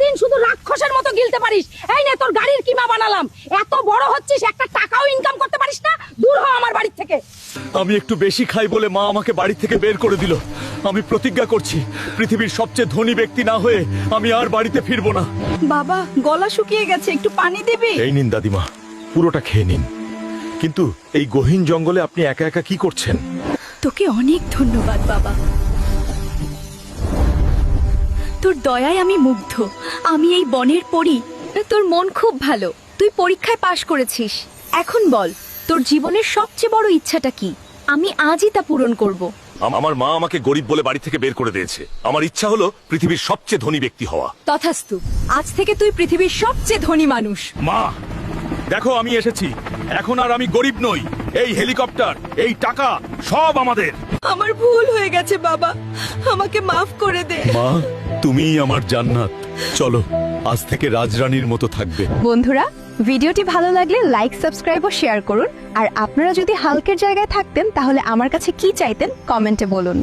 সারাদিন শুধু রাক্ষসের মতো গিলতে পারিস। এই নে তোর গাড়ির কিমা বানালাম। এত বড় হচ্ছিস, একটা টাকাও ইনকাম করতে পারিস না? দূর হ আমার বাড়ি থেকে। আমি একটু বেশি খাই বলে মা আমাকে বাড়ি থেকে বের করে দিল। আমি প্রতিজ্ঞা করছি, পৃথিবীর সবচেয়ে ধনী ব্যক্তি না হয়ে আমি আর বাড়িতে ফিরবো না। বাবা, গলা শুকিয়ে গেছে, একটু পানি দিবি? এই নিন দাদিমা, পুরোটা খেয়ে নিন। কিন্তু এই গহীন জঙ্গলে আপনি একা একা কি করছেন? তোকে অনেক ধন্যবাদ বাবা, তোর দয়ায় আমি মুগ্ধ। আমি এই বনের পরী। তোর মন খুব ভালো, তুই পরীক্ষায় পাশ করেছিস। এখন বল, তোর জীবনের সবচেয়ে বড় ইচ্ছাটা কি? আমি আজই তা পূরণ করব। আমার মা আমাকে গরিব বলে বাড়ি থেকে বের করে দিয়েছে। আমার ইচ্ছা হলো পৃথিবীর সবচেয়ে ধনী ব্যক্তি হওয়া। তথাস্তু, আজ থেকে তুই পৃথিবীর সবচেয়ে ধনী মানুষ। মা, দেখো আমি এসেছি। এখন আর আমি গরিব নই। এই হেলিকপ্টার, এই টাকা সব আমাদের। আমার ভুল হয়ে গেছে বাবা, আমাকে মাফ করে দে। মা, তুমিই আমার জান্নাত। চলো, আজ থেকে রাজরানীর মতো থাকবে। বন্ধুরা, ভিডিওটি ভালো লাগলে লাইক, সাবস্ক্রাইব ও শেয়ার করুন। আর আপনারা যদি হাল্কের জায়গায় থাকতেন তাহলে আমার কাছে কি চাইতেন কমেন্টে বলুন।